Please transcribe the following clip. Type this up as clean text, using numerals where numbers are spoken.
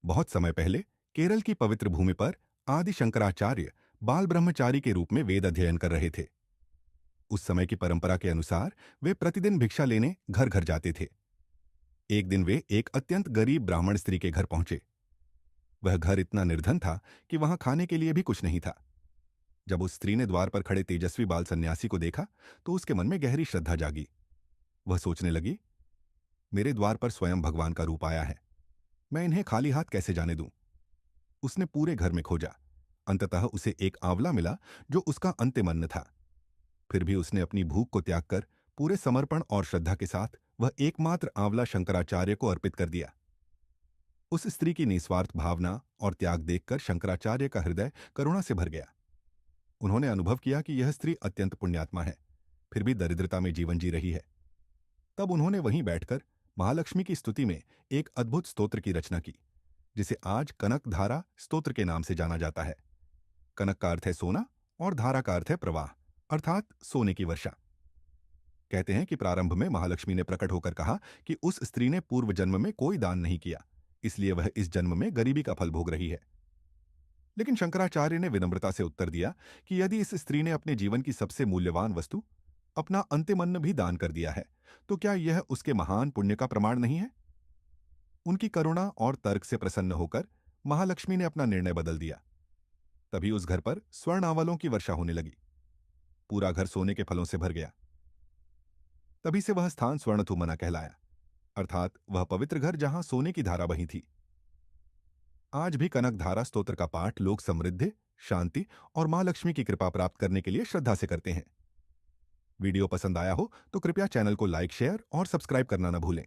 बहुत समय पहले केरल की पवित्र भूमि पर आदि शंकराचार्य बाल ब्रह्मचारी के रूप में वेद अध्ययन कर रहे थे। उस समय की परंपरा के अनुसार वे प्रतिदिन भिक्षा लेने घर घर जाते थे। एक दिन वे एक अत्यंत गरीब ब्राह्मण स्त्री के घर पहुंचे। वह घर इतना निर्धन था कि वहां खाने के लिए भी कुछ नहीं था। जब उस स्त्री ने द्वार पर खड़े तेजस्वी बाल सन्यासी को देखा तो उसके मन में गहरी श्रद्धा जागी। वह सोचने लगी, मेरे द्वार पर स्वयं भगवान का रूप आया है, मैं इन्हें खाली हाथ कैसे जाने दूं। उसने पूरे घर में खोजा। अंततः उसे एक आंवला मिला जो उसका अंतिम अन्न था। फिर भी उसने अपनी भूख को त्याग कर पूरे समर्पण और श्रद्धा के साथ वह एकमात्र आंवला शंकराचार्य को अर्पित कर दिया। उस स्त्री की निस्वार्थ भावना और त्याग देखकर शंकराचार्य का हृदय करुणा से भर गया। उन्होंने अनुभव किया कि यह स्त्री अत्यंत पुण्यात्मा है, फिर भी दरिद्रता में जीवन जी रही है। तब उन्होंने वहीं बैठकर महालक्ष्मी की स्तुति में एक अद्भुत स्तोत्र की रचना की, जिसे आज कनक धारा स्तोत्र के नाम से जाना जाता है। कनक का अर्थ है सोना और धारा का अर्थ है प्रवाह, अर्थात सोने की वर्षा। कहते हैं कि प्रारंभ में महालक्ष्मी ने प्रकट होकर कहा कि उस स्त्री ने पूर्व जन्म में कोई दान नहीं किया, इसलिए वह इस जन्म में गरीबी का फल भोग रही है। लेकिन शंकराचार्य ने विनम्रता से उत्तर दिया कि यदि इस स्त्री ने अपने जीवन की सबसे मूल्यवान वस्तु, अपना अंतिम अन्न भी दान कर दिया है, तो क्या यह उसके महान पुण्य का प्रमाण नहीं है। उनकी करुणा और तर्क से प्रसन्न होकर महालक्ष्मी ने अपना निर्णय बदल दिया। तभी उस घर पर स्वर्ण आंवलों की वर्षा होने लगी। पूरा घर सोने के फलों से भर गया। तभी से वह स्थान स्वर्णथुमना कहलाया, अर्थात वह पवित्र घर जहां सोने की धारा बही थी। आज भी कनक धारा स्तोत्र का पाठ लोग समृद्धि, शांति और मां लक्ष्मी की कृपा प्राप्त करने के लिए श्रद्धा से करते हैं। वीडियो पसंद आया हो तो कृपया चैनल को लाइक, शेयर और सब्सक्राइब करना न भूलें।